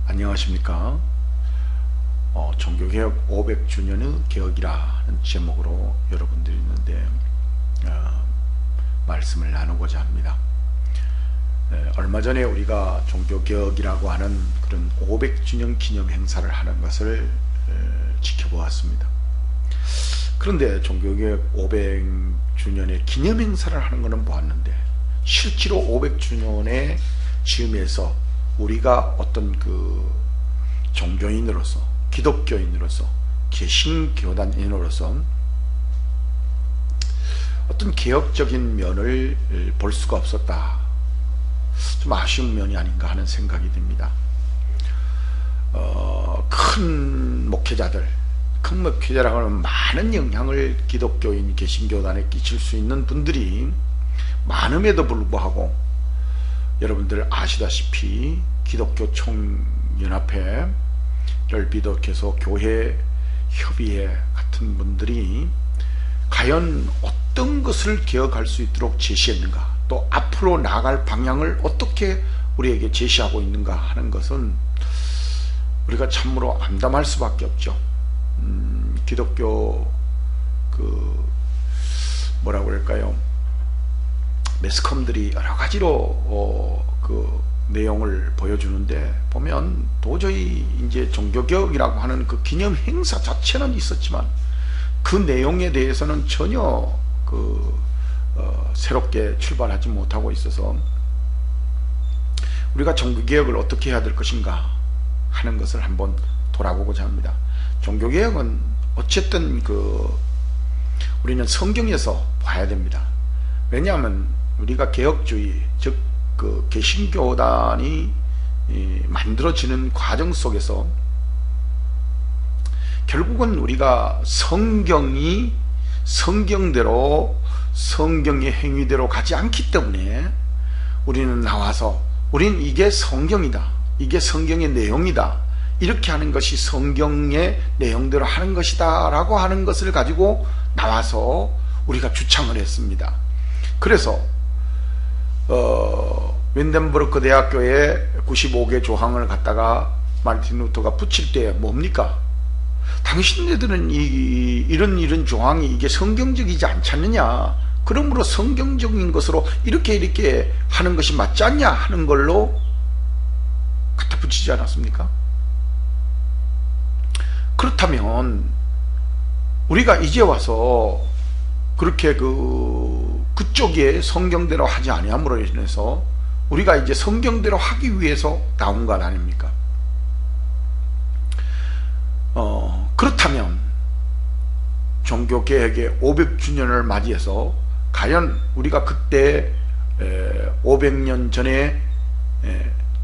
안녕하십니까. 종교개혁 500주년의 개혁이라는 제목으로 여러분들이 있는데 말씀을 나누고자 합니다. 얼마 전에 우리가 종교개혁이라고 하는 그런 500주년 기념 행사를 하는 것을 지켜보았습니다. 그런데 종교개혁 500주년의 기념 행사를 하는 것은 보았는데 실제로 500주년의 즈음에서 우리가 어떤 그 종교인으로서, 기독교인으로서, 개신교단인으로서 어떤 개혁적인 면을 볼 수가 없었다. 좀 아쉬운 면이 아닌가 하는 생각이 듭니다. 큰 목회자라고 하면 많은 영향을 기독교인, 개신교단에 끼칠 수 있는 분들이 많음에도 불구하고 여러분들 아시다시피 기독교 총연합회를 비롯해서 교회 협의회 같은 분들이 과연 어떤 것을 개혁할 수 있도록 제시했는가, 또 앞으로 나아갈 방향을 어떻게 우리에게 제시하고 있는가 하는 것은 우리가 참으로 암담할 수밖에 없죠. 기독교 뭐라고 그럴까요? 매스컴들이 여러 가지로 그 내용을 보여주는데 보면 도저히 이제 종교개혁이라고 하는 그 기념 행사 자체는 있었지만 그 내용에 대해서는 전혀 새롭게 출발하지 못하고 있어서 우리가 종교개혁을 어떻게 해야 될 것인가 하는 것을 한번 돌아보고자 합니다. 종교개혁은 어쨌든 우리는 성경에서 봐야 됩니다. 왜냐하면 우리가 개혁주의, 즉 개신교단이 만들어지는 과정 속에서 결국은 우리가 성경이 성경대로, 성경의 행위대로 가지 않기 때문에 우리는 나와서 우리는 이게 성경이다, 이게 성경의 내용이다, 이렇게 하는 것이 성경의 내용대로 하는 것이다 라고 하는 것을 가지고 나와서 우리가 주창을 했습니다. 그래서 윈덴버그 대학교에 95개 조항을 갖다가 마르틴 루터가 붙일 때 뭡니까? 당신네들은 이런 조항이 이게 성경적이지 않지 않느냐, 그러므로 성경적인 것으로 이렇게 하는 것이 맞지 않냐 하는 걸로 갖다 붙이지 않았습니까? 그렇다면 우리가 이제 와서 그렇게 그쪽에 성경대로 하지 아니함으로 인해서 우리가 이제 성경대로 하기 위해서 나온 것 아닙니까? 그렇다면 종교개혁의 500주년을 맞이해서 과연 우리가 그때 500년 전에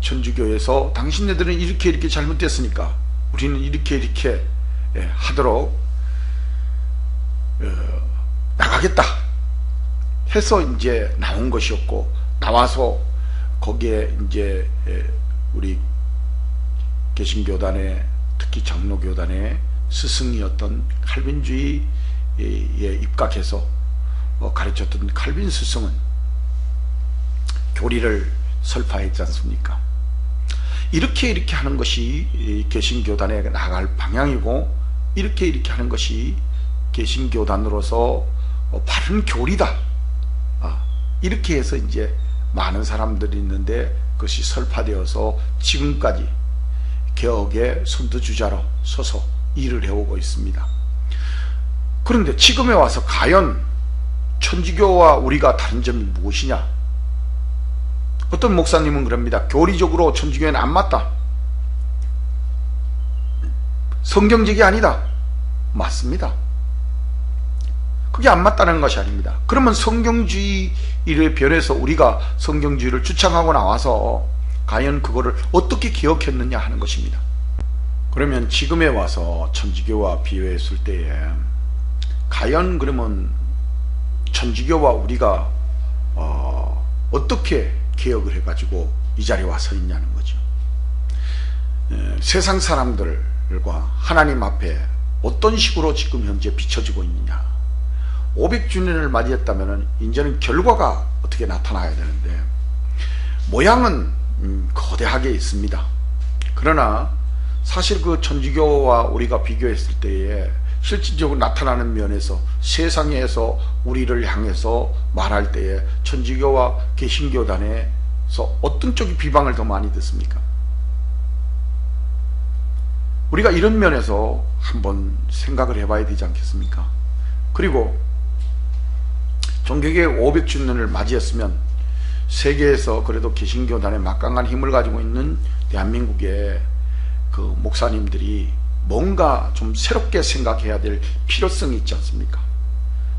천주교에서 당신네들은 이렇게 잘못됐으니까 우리는 이렇게 하도록 나가겠다 해서 이제 나온 것이었고, 나와서 거기에 이제 우리 개신교단의, 특히 장로교단의 스승이었던 칼빈주의에 입각해서 가르쳤던 칼빈 스승은 교리를 설파했지 않습니까? 이렇게 하는 것이 개신교단에 나갈 방향이고, 이렇게 하는 것이 개신교단으로서 바른 교리다, 이렇게 해서 이제 많은 사람들이 있는데 그것이 설파되어서 지금까지 개혁의 선두주자로 서서 일을 해오고 있습니다. 그런데 지금에 와서 과연 천주교와 우리가 다른 점이 무엇이냐? 어떤 목사님은 그럽니다. 교리적으로 천주교에는 안 맞다, 성경적이 아니다. 맞습니다. 그게 안 맞다는 것이 아닙니다. 그러면 성경주의를 변해서 우리가 성경주의를 주창하고 나와서 과연 그거를 어떻게 기억했느냐 하는 것입니다. 그러면 지금에 와서 천주교와 비교했을 때에 과연 그러면 천주교와 우리가 어떻게 개혁을 해가지고 이 자리에 와 서 있냐는 거죠. 세상 사람들과 하나님 앞에 어떤 식으로 지금 현재 비춰지고 있느냐. 500주년을 맞이했다면 이제는 결과가 어떻게 나타나야 되는데 모양은 거대하게 있습니다. 그러나 사실 그 천주교와 우리가 비교했을 때에 실질적으로 나타나는 면에서 세상에서 우리를 향해서 말할 때에 천주교와 개신교단에서 어떤 쪽이 비방을 더 많이 듣습니까? 우리가 이런 면에서 한번 생각을 해봐야 되지 않겠습니까? 그리고 종교개혁 500주년을 맞이했으면 세계에서 그래도 개신교단의 막강한 힘을 가지고 있는 대한민국의 그 목사님들이 뭔가 좀 새롭게 생각해야 될 필요성이 있지 않습니까?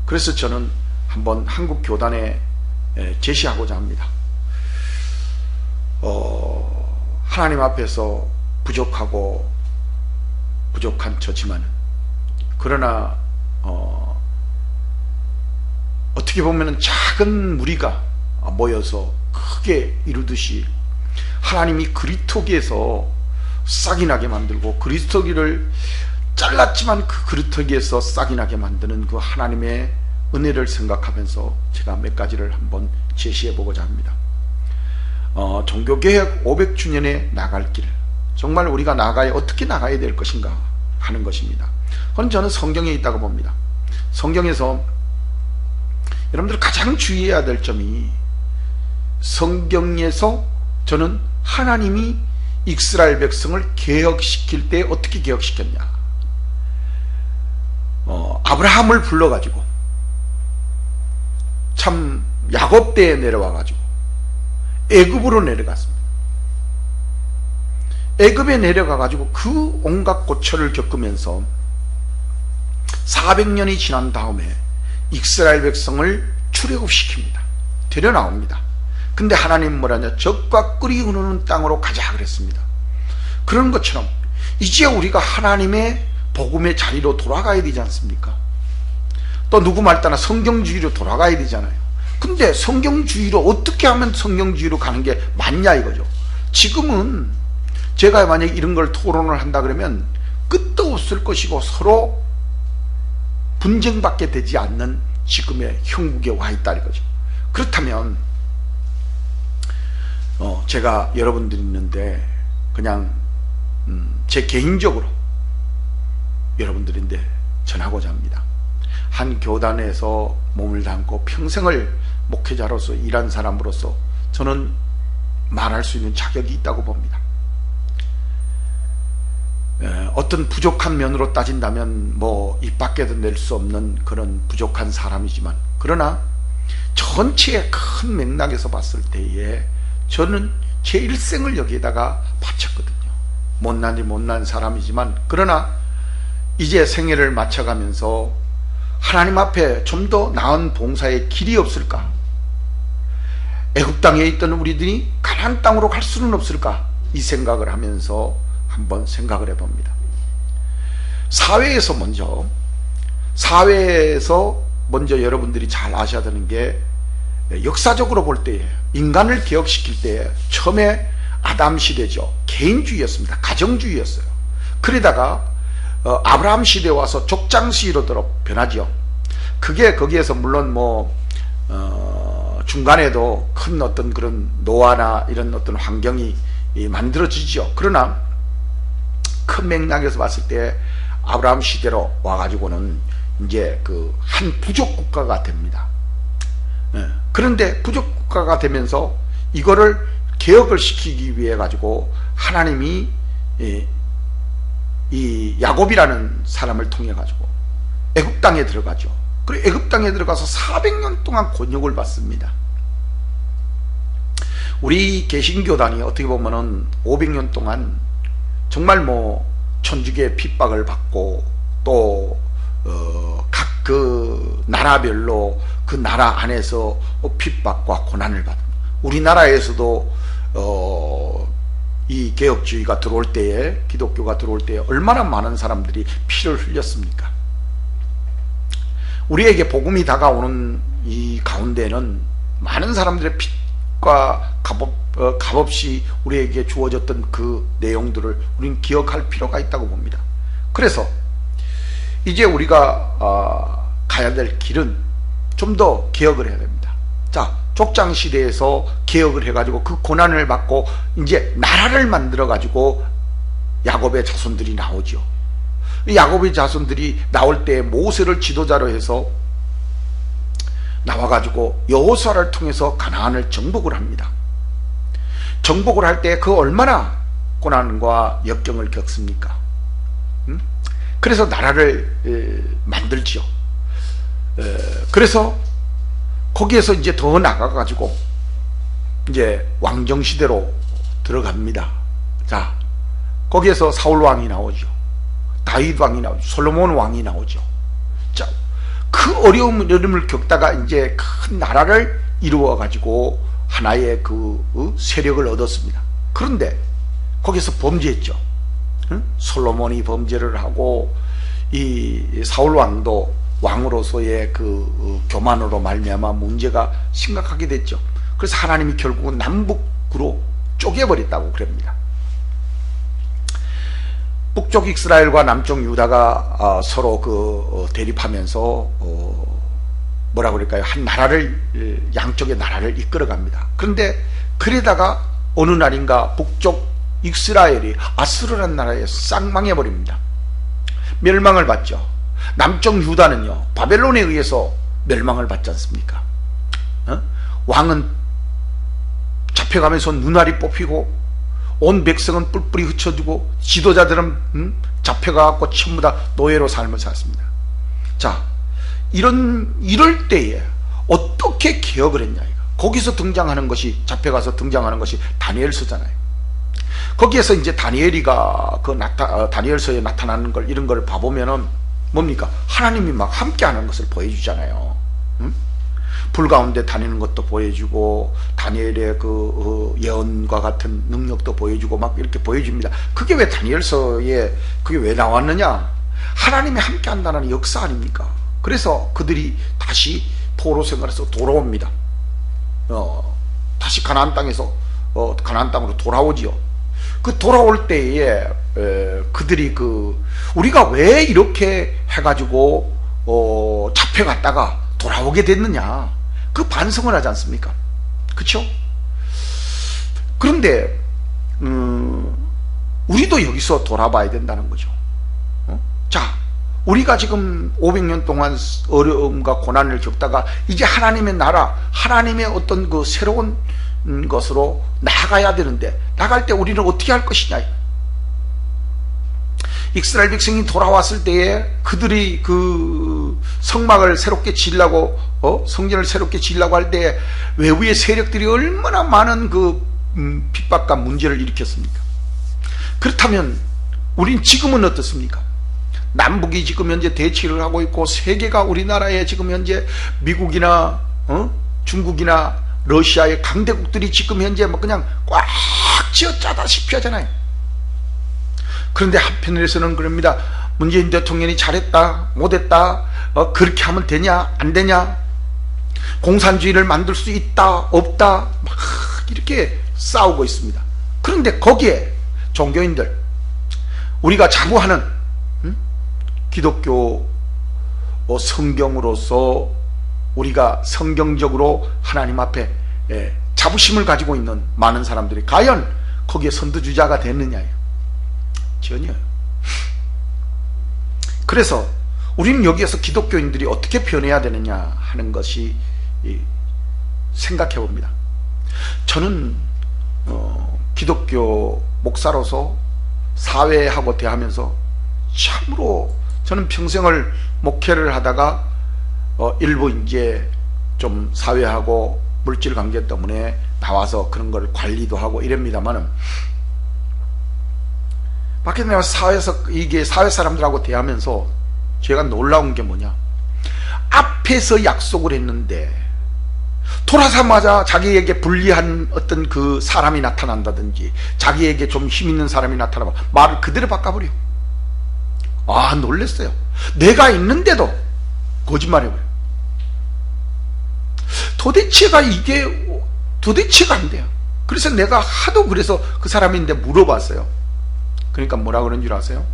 그래서 저는 한번 한국 교단에 제시하고자 합니다. 하나님 앞에서 부족한 저지만 그러나 어떻게 보면 작은 무리가 모여서 크게 이루듯이 하나님이 그리스도기에서 싹이 나게 만들고 그리스도기를 잘랐지만 그 그리스도기에서 싹이 나게 만드는 그 하나님의 은혜를 생각하면서 제가 몇 가지를 한번 제시해 보고자 합니다. 종교개혁 500주년에 나갈 길, 정말 우리가 어떻게 나가야 될 것인가 하는 것입니다. 그건 저는 성경에 있다고 봅니다. 성경에서 여러분들 가장 주의해야 될 점이, 성경에서 저는 하나님이 이스라엘 백성을 개혁시킬 때 어떻게 개혁시켰냐, 아브라함을 불러가지고 참 야곱 때에 내려와가지고 애굽으로 내려갔습니다. 애굽에 내려가가지고 그 온갖 고초를 겪으면서 400년이 지난 다음에 이스라엘 백성을 출애굽시킵니다. 데려나옵니다. 근데 하나님 뭐라냐, 젖과 꿀이 흐르는 땅으로 가자 그랬습니다. 그런 것처럼 이제 우리가 하나님의 복음의 자리로 돌아가야 되지 않습니까? 또 누구 말 따나 성경주의로 돌아가야 되잖아요. 근데 성경주의로 어떻게 하면 성경주의로 가는 게 맞냐 이거죠. 지금은 제가 만약에 이런 걸 토론을 한다 그러면 끝도 없을 것이고 서로 분쟁밖에 되지 않는 지금의 형국에 와 있다 이거죠. 그렇다면 제가 여러분들이 있는데 그냥 제 개인적으로 여러분들인데 전하고자 합니다. 한 교단에서 몸을 담고 평생을 목회자로서 일한 사람으로서 저는 말할 수 있는 자격이 있다고 봅니다. 어떤 부족한 면으로 따진다면 뭐 입 밖에도 낼 수 없는 그런 부족한 사람이지만, 그러나 전체의 큰 맥락에서 봤을 때에 저는 제 일생을 여기에다가 바쳤거든요. 못난 사람이지만, 그러나 이제 생애를 마쳐가면서 하나님 앞에 좀 더 나은 봉사의 길이 없을까? 애굽 땅에 있던 우리들이 가나안 땅으로 갈 수는 없을까? 이 생각을 하면서 한번 생각을 해봅니다. 사회에서 먼저 여러분들이 잘 아셔야 되는 게, 역사적으로 볼 때에 인간을 개혁시킬 때 처음에 아담 시대죠. 개인주의였습니다. 가정주의였어요. 그러다가 아브라함 시대에 와서 족장 시대로 변하죠. 그게 거기에서 물론 중간에도 큰 어떤 그런 노화나 이런 어떤 환경이 만들어지죠. 그러나 큰 맥락에서 봤을 때 아브라함 시대로 와가지고는 이제 그 한 부족 국가가 됩니다. 그런데 부족 국가가 되면서 이거를 개혁을 시키기 위해 가지고 하나님이 이 야곱이라는 사람을 통해 가지고 애굽 땅에 들어가죠. 그리고 애굽 땅에 들어가서 400년 동안 곤욕을 받습니다. 우리 개신교단이 어떻게 보면은 500년 동안 정말 천주교의 핍박을 받고 또 각 그 나라별로 그 나라 안에서 핍박과 고난을 받습니다. 우리나라에서도 이 개혁주의가 들어올 때에, 기독교가 들어올 때에 얼마나 많은 사람들이 피를 흘렸습니까? 우리에게 복음이 다가오는 이 가운데는 많은 사람들의 핏과 값없이 우리에게 주어졌던 그 내용들을 우리는 기억할 필요가 있다고 봅니다. 그래서 이제 우리가 가야 될 길은 좀 더 개혁을 해야 됩니다. 자, 족장 시대에서 개혁을 해가지고 그 고난을 받고 이제 나라를 만들어 가지고 야곱의 자손들이 나오죠. 야곱의 자손들이 나올 때 모세를 지도자로 해서 나와가지고 여호수아를 통해서 가나안을 정복을 합니다. 정복을 할 때 그 얼마나 고난과 역경을 겪습니까? 그래서 나라를 만들지요. 그래서 거기에서 이제 더 나가가지고 이제 왕정시대로 들어갑니다. 자, 거기에서 사울 왕이 나오죠. 다윗 왕이 나오죠. 솔로몬 왕이 나오죠. 자, 그 어려움을 겪다가 이제 큰 나라를 이루어가지고 하나의 그 세력을 얻었습니다. 그런데 거기서 범죄했죠. 솔로몬이 범죄를 하고 이 사울 왕도 왕으로서의 그 교만으로 말미암아 문제가 심각하게 됐죠. 그래서 하나님이 결국은 남북으로 쪼개버렸다고 그럽니다. 북쪽 이스라엘과 남쪽 유다가 서로 그 대립하면서 뭐라 그럴까요? 한 나라를, 양쪽의 나라를 이끌어갑니다. 그런데 그러다가 어느 날인가 북쪽 이스라엘이 아수르라는 나라에 싹 망해버립니다. 멸망을 받죠. 남쪽 유다는요, 바벨론에 의해서 멸망을 받지 않습니까? 왕은 잡혀가면서 눈알이 뽑히고 온 백성은 뿔뿔이 흩어지고 지도자들은 잡혀가고 전부 다 노예로 삶을 살았습니다. 자, 이럴 때에 어떻게 개혁을 했냐, 이거. 거기서 등장하는 것이, 잡혀가서 등장하는 것이 다니엘서잖아요. 거기에서 이제 다니엘이가 다니엘서에 나타나는 걸, 이런 걸 봐보면은 뭡니까? 하나님이 막 함께하는 것을 보여주잖아요. 불 가운데 다니는 것도 보여주고 다니엘의 그 예언과 같은 능력도 보여주고 막 이렇게 보여줍니다. 그게 왜 다니엘서에 그게 왜 나왔느냐? 하나님이 함께한다는 역사 아닙니까? 그래서 그들이 다시 포로 생활에서 돌아옵니다. 다시 가나안 땅에서 가나안 땅으로 돌아오지요. 그 돌아올 때에 그들이 우리가 왜 이렇게 해가지고 잡혀갔다가 돌아오게 됐느냐, 그 반성을 하지 않습니까? 그렇죠? 그런데 우리도 여기서 돌아봐야 된다는 거죠. 자, 우리가 지금 500년 동안 어려움과 고난을 겪다가 이제 하나님의 나라, 하나님의 어떤 그 새로운 것으로 나아가야 되는데, 나갈 때 우리는 어떻게 할 것이냐. 이스라엘 백성이 돌아왔을 때에 그들이 그 성막을 새롭게 지으려고, 성전을 새롭게 지으려고 할 때에 외부의 세력들이 얼마나 많은 그 핍박과 문제를 일으켰습니까? 그렇다면 우린 지금은 어떻습니까? 남북이 지금 현재 대치를 하고 있고, 세계가 우리나라에 지금 현재 미국이나 중국이나 러시아의 강대국들이 지금 현재 뭐 그냥 꽉 쥐어짜다시피 하잖아요. 그런데 한편에서는 그럽니다. 문재인 대통령이 잘했다, 못했다, 그렇게 하면 되냐, 안 되냐, 공산주의를 만들 수 있다, 없다, 막 이렇게 싸우고 있습니다. 그런데 거기에 종교인들, 우리가 자부하는 기독교 성경으로서 우리가 성경적으로 하나님 앞에 자부심을 가지고 있는 많은 사람들이 과연 거기에 선두주자가 됐느냐요? 전혀요. 그래서 우리는 여기에서 기독교인들이 어떻게 변해야 되느냐 하는 것이 생각해 봅니다. 저는 기독교 목사로서 사회하고 대하면서 참으로 저는 평생을 목회를 하다가 일부 이제 좀 사회하고 물질 관계 때문에 나와서 그런 걸 관리도 하고 이럽니다만은, 밖에 나와서 사회에서 이게 사회 사람들하고 대하면서 제가 놀라운 게 뭐냐, 앞에서 약속을 했는데 돌아서마자 자기에게 불리한 어떤 그 사람이 나타난다든지 자기에게 좀 힘 있는 사람이 나타나면 말을 그대로 바꿔버려. 아, 놀랬어요. 내가 있는데도 거짓말해버려. 도대체가 안 돼요. 그래서 내가 하도 그래서 그 사람인데 물어봤어요. 그러니까 뭐라 그런 줄 아세요?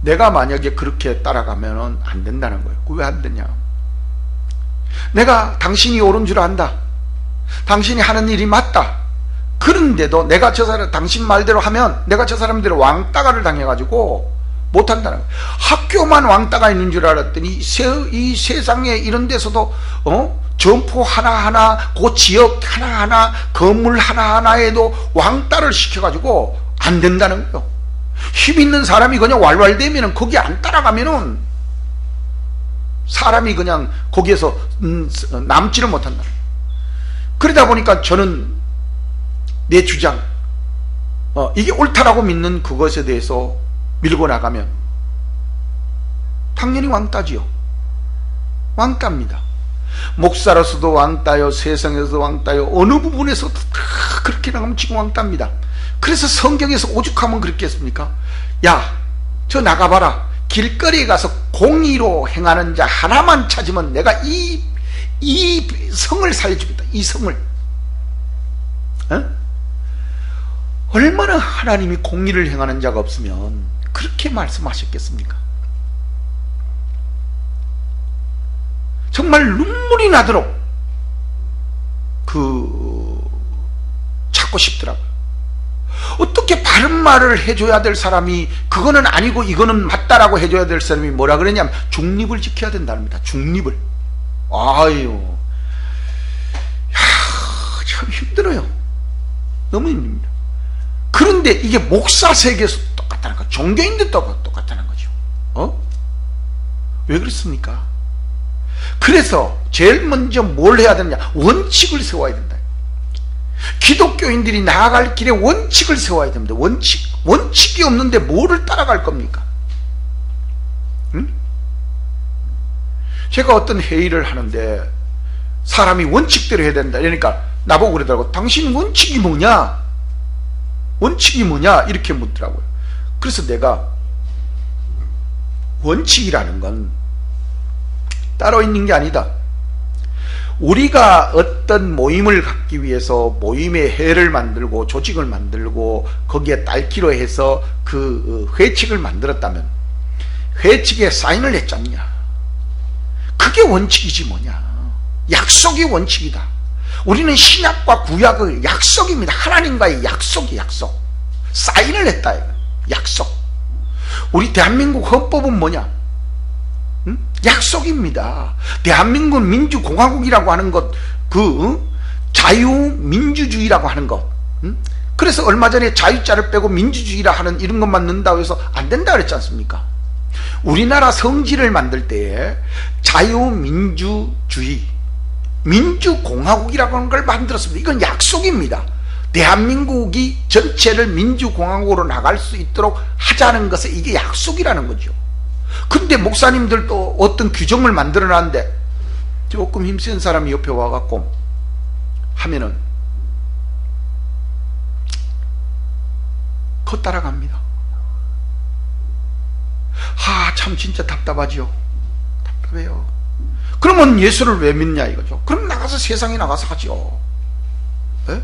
내가 만약에 그렇게 따라가면 안 된다는 거예요. 왜 안 되냐? 내가 당신이 옳은 줄 안다, 당신이 하는 일이 맞다, 그런데도 내가 저 사람 당신 말대로 하면 내가 저 사람들의 왕따가를 당해가지고 못한다는 거예요. 학교만 왕따가 있는 줄 알았더니 이 세상에 이런 데서도 점포 하나하나, 그 지역 하나하나, 건물 하나하나에도 왕따를 시켜가지고 안 된다는 거예요. 힘 있는 사람이 그냥 왈왈대면은 거기 안 따라가면은 사람이 그냥 거기에서 남지를 못한다. 그러다 보니까 저는 내 주장, 이게 옳다라고 믿는 그것에 대해서 밀고 나가면 당연히 왕따지요. 왕따입니다. 목사로서도 왕따요, 세상에서도 왕따요, 어느 부분에서도 다 그렇게 나가면 지금 왕따입니다. 그래서 성경에서 오죽하면 그렇게 했습니까? 야, 저 나가봐라. 길거리에 가서 공의로 행하는 자 하나만 찾으면 내가 이 성을 살려주겠다. 이 성을. 얼마나 하나님이 공의를 행하는 자가 없으면 그렇게 말씀하셨겠습니까? 정말 눈물이 나도록 찾고 싶더라고요. 어떻게 바른 말을 해줘야 될 사람이 그거는 아니고 이거는 맞다라고 해줘야 될 사람이 뭐라 그랬냐면 중립을 지켜야 된답니다. 중립을. 아유, 참 힘들어요. 너무 힘듭니다. 그런데 이게 목사 세계에서 똑같다는 거죠. 종교인들도 똑같다는 거죠. 왜 그렇습니까? 그래서 제일 먼저 뭘 해야 되느냐? 원칙을 세워야 된다. 기독교인들이 나아갈 길에 원칙을 세워야 됩니다. 원칙이 없는데 뭐를 따라갈 겁니까? 응? 제가 어떤 회의를 하는데 사람이 원칙대로 해야 된다. 그러니까 나보고 그러더라고. 당신 원칙이 뭐냐? 원칙이 뭐냐? 이렇게 묻더라고요. 그래서 내가 원칙이라는 건 따로 있는 게 아니다. 우리가 어떤 모임을 갖기 위해서 모임의 회를 만들고 조직을 만들고 거기에 딸기로 해서 그 회칙을 만들었다면 회칙에 사인을 했잖냐. 그게 원칙이지 뭐냐. 약속이 원칙이다. 우리는 신약과 구약의 약속입니다. 하나님과의 약속이 약속. 사인을 했다. 약속. 우리 대한민국 헌법은 뭐냐? 약속입니다. 대한민국 민주공화국이라고 하는 것, 자유민주주의라고 하는 것. 그래서 얼마 전에 자유자를 빼고 민주주의라 하는 이런 것만 넣는다고 해서 안 된다 그랬지 않습니까? 우리나라 성지를 만들 때에 자유민주주의, 민주공화국이라고 하는 걸 만들었습니다. 이건 약속입니다. 대한민국이 전체를 민주공화국으로 나갈 수 있도록 하자는 것에 이게 약속이라는 거죠. 근데 목사님들도 어떤 규정을 만들어 놨는데 조금 힘센 사람이 옆에 와갖고 하면은 그거 따라갑니다. 참 진짜 답답하지요. 답답해요. 그러면 예수를 왜 믿냐 이거죠. 그럼 나가서 세상에 나가서 하죠. 에?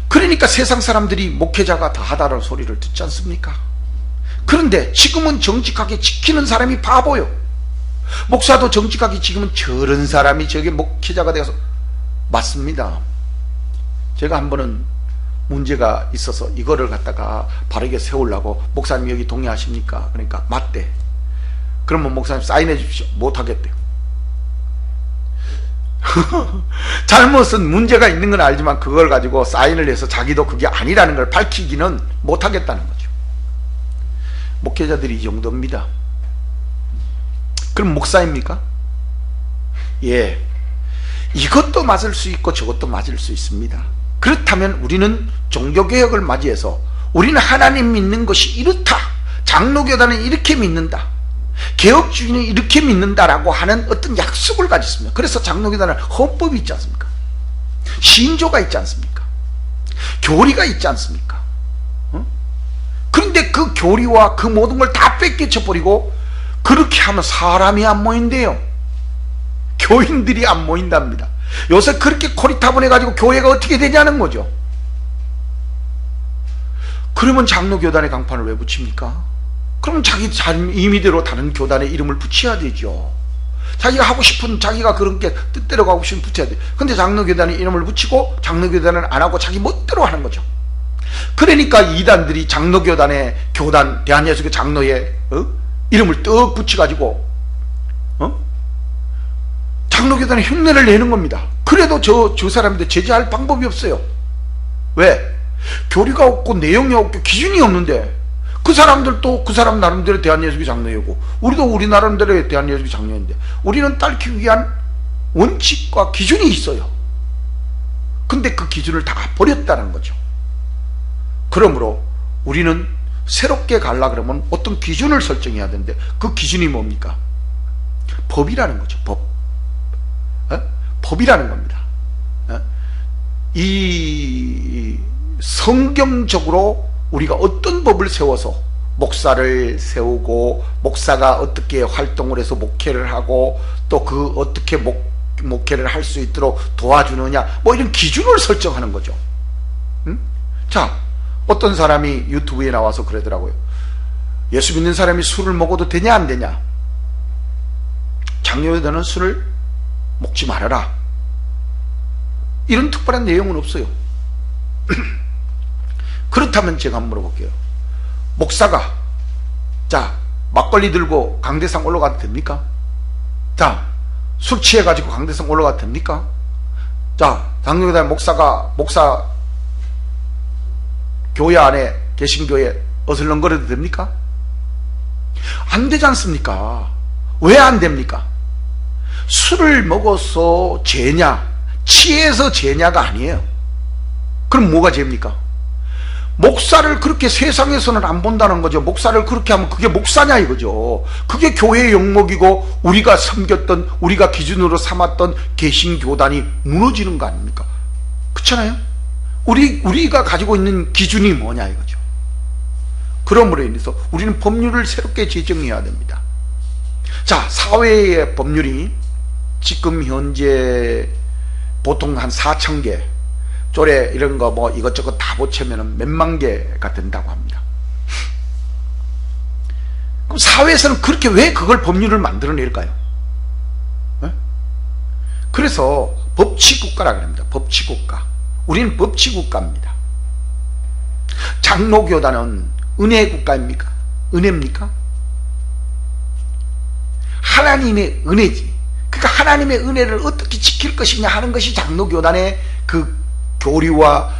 그러니까 세상 사람들이 목회자가 다 하다라는 소리를 듣지 않습니까? 그런데 지금은 정직하게 지키는 사람이 바보요. 목사도 정직하게 지금은 저런 사람이 저게 목회자가 되어서 맞습니다. 제가 한 번은 문제가 있어서 이거를 갖다가 바르게 세우려고 목사님 여기 동의하십니까? 그러니까 맞대. 그러면 목사님 사인해 주십시오. 못하겠대요. 잘못은 문제가 있는 건 알지만 그걸 가지고 사인을 해서 자기도 그게 아니라는 걸 밝히기는 못하겠다는 거죠. 목회자들이 이 정도입니다. 그럼 목사입니까? 예, 이것도 맞을 수 있고 저것도 맞을 수 있습니다. 그렇다면 우리는 종교개혁을 맞이해서 우리는 하나님 믿는 것이 이렇다, 장로교단은 이렇게 믿는다, 개혁주의는 이렇게 믿는다라고 하는 어떤 약속을 가졌습니다. 그래서 장로교단은 헌법이 있지 않습니까? 신조가 있지 않습니까? 교리가 있지 않습니까? 그런데 그 교리와 그 모든 걸 다 뺏겨쳐버리고 그렇게 하면 사람이 안 모인대요. 교인들이 안 모인답니다. 요새 그렇게 고리타분해가지고 교회가 어떻게 되냐는 거죠. 그러면 장로교단의 강판을 왜 붙입니까? 그럼 자기 임의대로 다른 교단의 이름을 붙여야 되죠. 자기가 하고 싶은, 자기가 그런 게 뜻대로 가고 싶으면 붙여야 돼. 근데 장로교단이 이름을 붙이고 장로교단은 안 하고 자기 멋대로 하는 거죠. 그러니까 이단들이 장로교단의 교단, 대한예수교 장로의 이름을 떡 붙여가지고 장로교단의 흉내를 내는 겁니다. 그래도 저 사람들 제재할 방법이 없어요. 왜? 교리가 없고 내용이 없고 기준이 없는데, 그 사람들도 그 사람 나름대로 대한예수교 장로이고 우리도 우리 나름대로 대한예수교 장로인데 우리는 따르기 위한 원칙과 기준이 있어요. 근데 그 기준을 다 버렸다는 거죠. 그러므로 우리는 새롭게 가려고 그러면 어떤 기준을 설정해야 되는데, 그 기준이 뭡니까? 법이라는 거죠. 법이라는 겁니다. 이 성경적으로 우리가 어떤 법을 세워서 목사를 세우고, 목사가 어떻게 활동을 해서 목회를 하고, 또 그 어떻게 목회를 할 수 있도록 도와주느냐, 뭐 이런 기준을 설정하는 거죠. 자, 어떤 사람이 유튜브에 나와서 그러더라고요. 예수 믿는 사람이 술을 먹어도 되냐 안 되냐, 장로교단은 술을 먹지 말아라, 이런 특별한 내용은 없어요. 그렇다면 제가 한번 물어볼게요. 목사가 자 막걸리 들고 강대상 올라가도 됩니까? 자, 술 취해가지고 강대상 올라가도 됩니까? 자, 장로교단 목사가 목사 교회 안에 개신교에 어슬렁거려도 됩니까? 안 되지 않습니까? 왜 안 됩니까? 술을 먹어서 죄냐, 취해서 죄냐가 아니에요. 그럼 뭐가 죄입니까? 목사를 그렇게 세상에서는 안 본다는 거죠. 목사를 그렇게 하면 그게 목사냐 이거죠. 그게 교회의 영목이고 우리가 섬겼던, 우리가 기준으로 삼았던 개신교단이 무너지는 거 아닙니까? 그렇잖아요. 우리가 가지고 있는 기준이 뭐냐 이거죠. 그러므로 인해서 우리는 법률을 새롭게 제정해야 됩니다. 자, 사회의 법률이 지금 현재 보통 한 4,000개, 조례 이런 거 뭐 이것저것 다 보채면 몇만 개가 된다고 합니다. 그럼 사회에서는 그렇게 왜 그걸 법률을 만들어낼까요? 네? 그래서 법치국가라고 합니다. 법치국가. 우리는 법치국가입니다. 장로교단은 은혜국가입니까? 은혜입니까? 하나님의 은혜지. 그러니까 하나님의 은혜를 어떻게 지킬 것이냐 하는 것이 장로교단의 그 교리와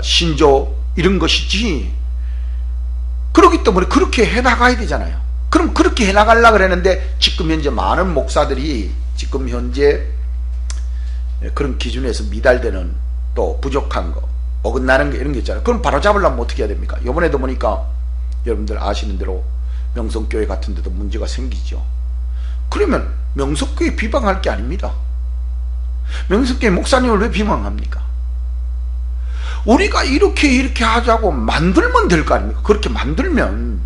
신조 이런 것이지. 그렇기 때문에 그렇게 해나가야 되잖아요. 그럼 그렇게 해나가려고 그랬는데 지금 현재 많은 목사들이 지금 현재 그런 기준에서 미달되는, 또 부족한 거, 어긋나는 거 이런 게 있잖아요. 그럼 바로잡으려면 어떻게 해야 됩니까? 이번에도 보니까 여러분들 아시는 대로 명성교회 같은 데도 문제가 생기죠. 그러면 명성교회 비방할 게 아닙니다. 명성교회 목사님을 왜 비방합니까? 우리가 이렇게 하자고 만들면 될 거 아닙니까? 그렇게 만들면,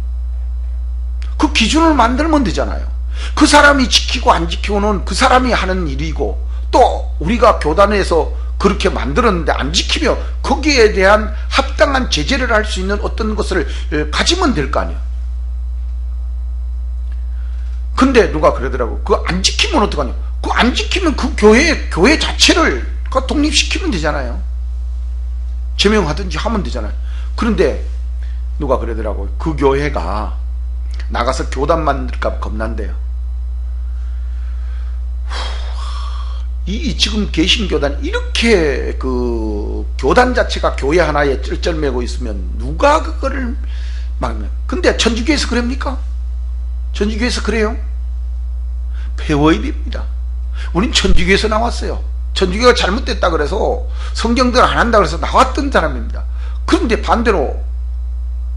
그 기준을 만들면 되잖아요. 그 사람이 지키고 안 지키고는 그 사람이 하는 일이고, 또 우리가 교단에서 그렇게 만들었는데 안 지키면 거기에 대한 합당한 제재를 할 수 있는 어떤 것을 가지면 될 거 아니에요. 근데 누가 그러더라고. 그거 안 지키면 어떡하냐. 그거 안 지키면 그 교회 자체를 독립시키면 되잖아요. 제명하든지 하면 되잖아요. 그런데 누가 그러더라고요. 그 교회가 나가서 교단 만들까 겁난대요. 이 지금 개신교단 이렇게 그 교단 자체가 교회 하나에 쩔쩔매고 있으면 누가 그거를 막는? 근데 천주교에서 그럽니까? 천주교에서 그래요? 배워야 됩니다. 우린 천주교에서 나왔어요. 천주교가 잘못됐다 그래서 성경대로 안 한다 그래서 나왔던 사람입니다. 그런데 반대로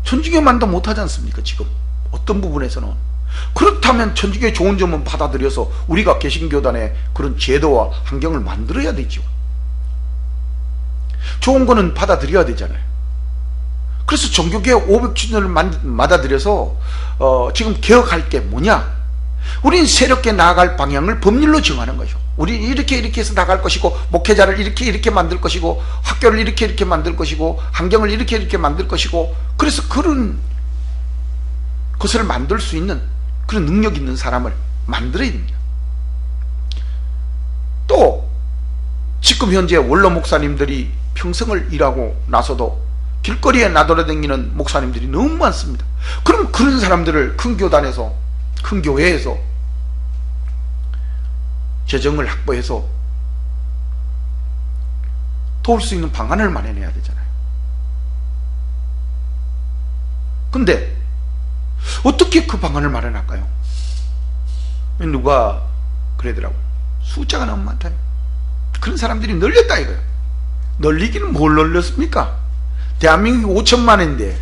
천주교만도 못하지 않습니까? 지금 어떤 부분에서는. 그렇다면 천주교의 좋은 점은 받아들여서 우리가 개신교단의 그런 제도와 환경을 만들어야 되죠. 좋은 거는 받아들여야 되잖아요. 그래서 종교개혁 500주년을 받아들여서 지금 개혁할 게 뭐냐? 우린 새롭게 나아갈 방향을 법률로 정하는 거죠. 우리 이렇게 해서 나갈 것이고, 목회자를 이렇게 만들 것이고, 학교를 이렇게 만들 것이고, 환경을 이렇게 만들 것이고, 그래서 그런 것을 만들 수 있는 그런 능력 있는 사람을 만들어야 됩니다. 또 지금 현재 원로 목사님들이 평생을 일하고 나서도 길거리에 나돌아다니는 목사님들이 너무 많습니다. 그럼 그런 사람들을 큰 교단에서, 큰 교회에서 재정을 확보해서 도울 수 있는 방안을 마련해야 되잖아요. 근데 어떻게 그 방안을 마련할까요? 누가 그러더라고. 숫자가 너무 많다요. 그런 사람들이 널렸다 이거예요. 널리기는 뭘 널렸습니까? 대한민국이 5천만인데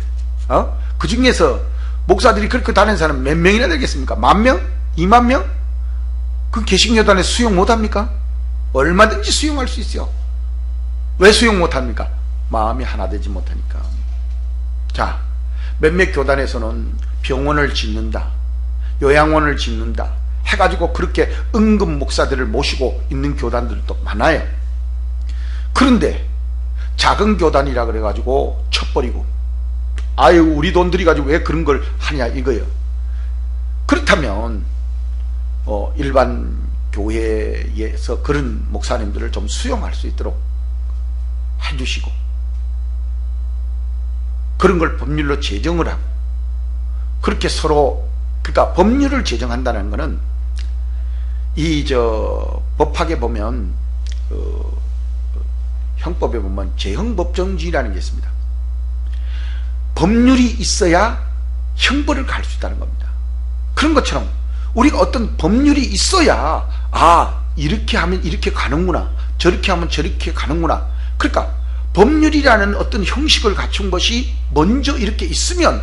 그 중에서 목사들이 그렇게 다니는 사람 몇 명이나 되겠습니까? 10,000명? 20,000명? 그 개신교단에 수용 못합니까? 얼마든지 수용할 수 있어요. 왜 수용 못합니까? 마음이 하나 되지 못하니까. 자, 몇몇 교단에서는 병원을 짓는다, 요양원을 짓는다 해가지고 그렇게 은근 목사들을 모시고 있는 교단들도 많아요. 그런데 작은 교단이라 그래가지고 쳐버리고, 아유 우리 돈 들여가지고 왜 그런 걸 하냐 이거예요. 그렇다면 일반 교회에서 그런 목사님들을 좀 수용할 수 있도록 해주시고, 그런 걸 법률로 제정을 하고, 그렇게 서로, 그러니까 법률을 제정한다는 것은 법학에 보면 형법에 보면 재형법정지라는 게 있습니다. 법률이 있어야 형벌을 가할 수 있다는 겁니다. 그런 것처럼 우리가 어떤 법률이 있어야 이렇게 하면 이렇게 가는구나, 저렇게 하면 저렇게 가는구나. 그러니까 법률이라는 어떤 형식을 갖춘 것이 먼저 이렇게 있으면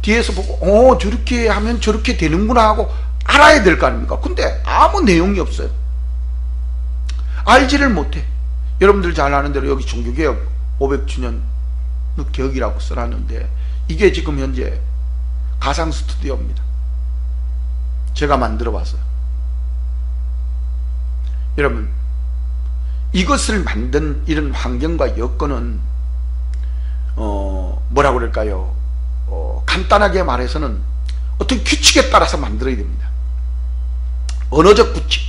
뒤에서 보고 저렇게 하면 저렇게 되는구나 하고 알아야 될 거 아닙니까? 근데 아무 내용이 없어요. 알지를 못해. 여러분들 잘 아는 대로 여기 종교개혁 500주년 개혁이라고 써놨는데 이게 지금 현재 가상 스튜디오입니다. 제가 만들어 봤어요. 여러분, 이것을 만든 이런 환경과 여건은 뭐라고 그럴까요? 간단하게 말해서는 어떤 규칙에 따라서 만들어야 됩니다. 언어적 규칙,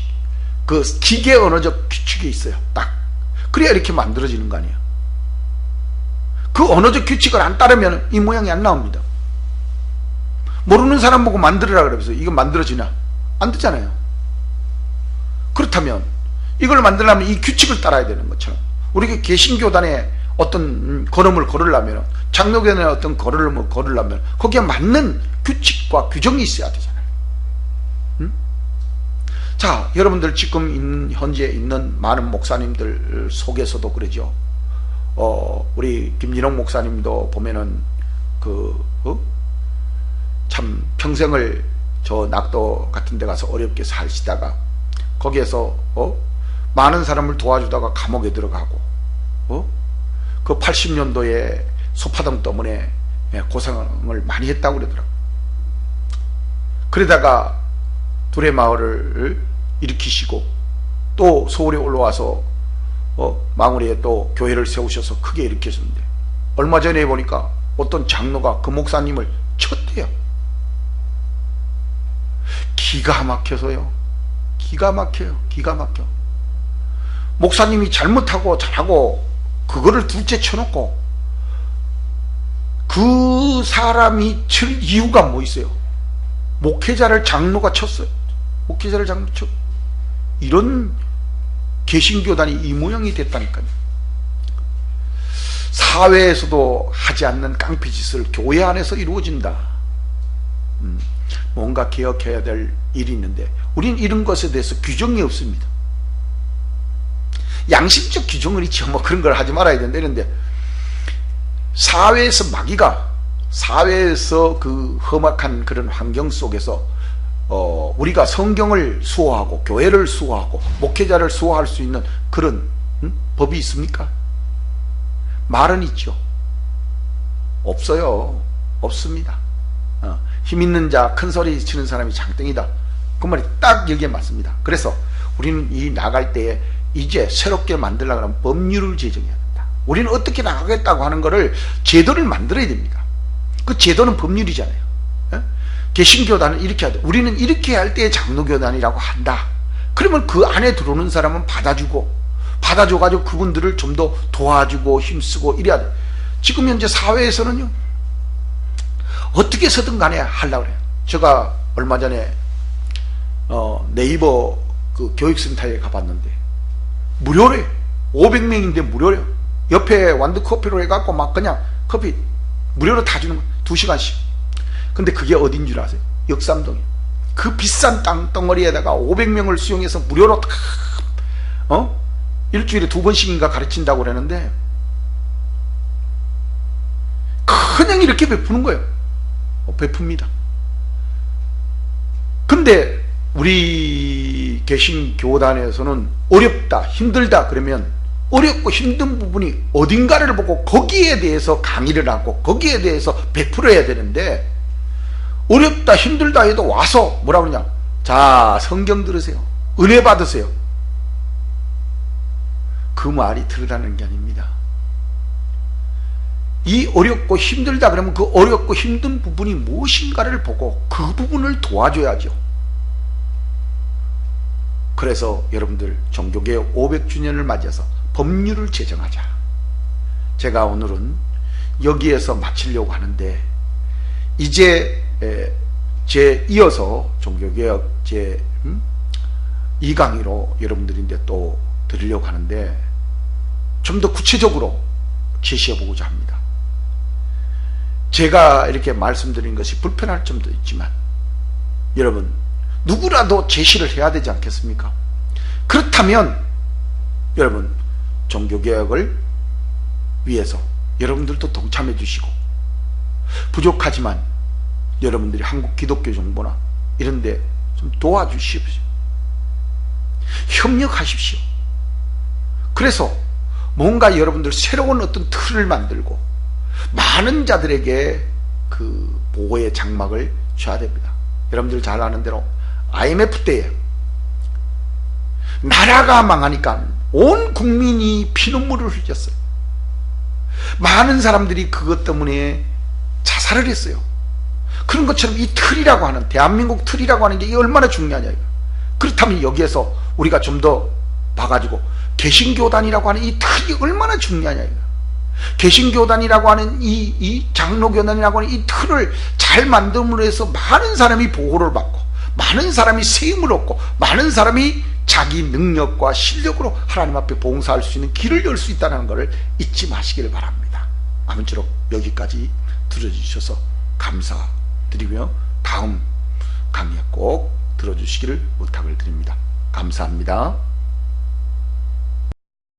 그 기계 언어적 규칙이 있어요. 딱 그래야 이렇게 만들어지는 거 아니에요. 그 언어적 규칙을 안 따르면 이 모양이 안 나옵니다. 모르는 사람 보고 만들으라 그러면서 이거 만들어지나? 안 되잖아요. 그렇다면 이걸 만들려면 이 규칙을 따라야 되는 것처럼, 우리가 개신교단에 어떤 걸음을 걸으려면, 장로교단에 어떤 걸음을 걸으려면 거기에 맞는 규칙과 규정이 있어야 되잖아요. 자, 여러분들 지금 현재 있는 많은 목사님들 속에서도 그러죠. 우리 김진홍 목사님도 보면은 참 평생을 저 낙도 같은 데 가서 어렵게 사시다가 거기에서 많은 사람을 도와주다가 감옥에 들어가고 그 80년도에 소파동 때문에 고생을 많이 했다고 그러더라고요. 그러다가 둘의 마을을 일으키시고 또 서울에 올라와서 망우리에 또 교회를 세우셔서 크게 일으키셨는데, 얼마 전에 보니까 어떤 장로가 그 목사님을 쳤대요. 기가 막혀서요. 기가 막혀요. 기가 막혀. 목사님이 잘못하고 잘하고 그거를 둘째 쳐놓고 그 사람이 칠 이유가 뭐 있어요? 목회자를 장로가 쳤어요. 목회자를 장로 쳤. 이런 개신교단이 이 모양이 됐다니까요. 사회에서도 하지 않는 깡패짓을 교회 안에서 이루어진다. 뭔가 개혁해야 될 일이 있는데 우린 이런 것에 대해서 규정이 없습니다. 양심적 규정은 있죠. 뭐 그런 걸 하지 말아야 된다 이런데, 사회에서 마귀가, 사회에서 그 험악한 그런 환경 속에서 우리가 성경을 수호하고 교회를 수호하고 목회자를 수호할 수 있는 그런 법이 있습니까? 말은 있죠. 없어요. 없습니다. 힘 있는 자, 큰 소리 치는 사람이 장땡이다. 그 말이 딱 여기에 맞습니다. 그래서 우리는 이 나갈 때에 이제 새롭게 만들려고 하면 법률을 제정해야 된다. 우리는 어떻게 나가겠다고 하는 거를 제도를 만들어야 됩니다. 그 제도는 법률이잖아요. 개신교단은 이렇게 하다. 우리는 이렇게 할 때 장로교단이라고 한다. 그러면 그 안에 들어오는 사람은 받아줘가지고 그분들을 좀 더 도와주고 힘쓰고 이래야 돼. 지금 현재 사회에서는요, 어떻게 해서든 간에 하려고 그래요. 제가 얼마 전에 네이버 그 교육센터에 가봤는데 무료래. 500명인데 무료래요. 옆에 완두커피로 해갖고 막 그냥 커피 무료로 다 주는 거, 2시간씩. 근데 그게 어딘 줄 아세요? 역삼동이에요. 그 비싼 땅덩어리에다가 500명을 수용해서 무료로 다 일주일에 2번씩인가 가르친다고 그러는데 그냥 이렇게 베푸는 거예요. 베풉니다. 근데 우리 개신교단에서는 어렵다, 힘들다 그러면 어렵고 힘든 부분이 어딘가를 보고 거기에 대해서 강의를 하고 거기에 대해서 베풀어야 되는데, 어렵다 힘들다 해도 와서 뭐라 그러냐, 자 성경 들으세요, 은혜 받으세요. 그 말이 들으라는 게 아닙니다. 이 어렵고 힘들다 그러면 그 어렵고 힘든 부분이 무엇인가를 보고 그 부분을 도와줘야죠. 그래서 여러분들 종교개혁 500주년을 맞이해서 법률을 제정하자. 제가 오늘은 여기에서 마치려고 하는데, 이제 이어서 종교개혁 제 2강의로 여러분들인데 또 드리려고 하는데, 좀 더 구체적으로 제시해 보고자 합니다. 제가 이렇게 말씀드린 것이 불편할 점도 있지만 여러분 누구라도 제시를 해야 되지 않겠습니까? 그렇다면 여러분 종교개혁을 위해서 여러분들도 동참해 주시고, 부족하지만 여러분들이 한국 기독교 정보나 이런 데 좀 도와주십시오. 협력하십시오. 그래서 뭔가 여러분들 새로운 어떤 틀을 만들고 많은 자들에게 그 보호의 장막을 줘야 됩니다. 여러분들 잘 아는 대로 IMF 때에 나라가 망하니까 온 국민이 피눈물을 흘렸어요. 많은 사람들이 그것 때문에 자살을 했어요. 그런 것처럼 이 틀이라고 하는, 대한민국 틀이라고 하는 게 얼마나 중요하냐. 그렇다면 여기에서 우리가 좀 더 봐가지고 개신교단이라고 하는 이 틀이 얼마나 중요하냐. 개신교단이라고 하는 이 장로교단이라고 하는 이 틀을 잘 만듦으로 해서 많은 사람이 보호를 받고 많은 사람이 세임을 얻고 많은 사람이 자기 능력과 실력으로 하나님 앞에 봉사할 수 있는 길을 열 수 있다는 것을 잊지 마시기를 바랍니다. 아무쪼록 여기까지 들어주셔서 감사드리며 다음 강의에 꼭 들어주시기를 부탁을 드립니다. 감사합니다.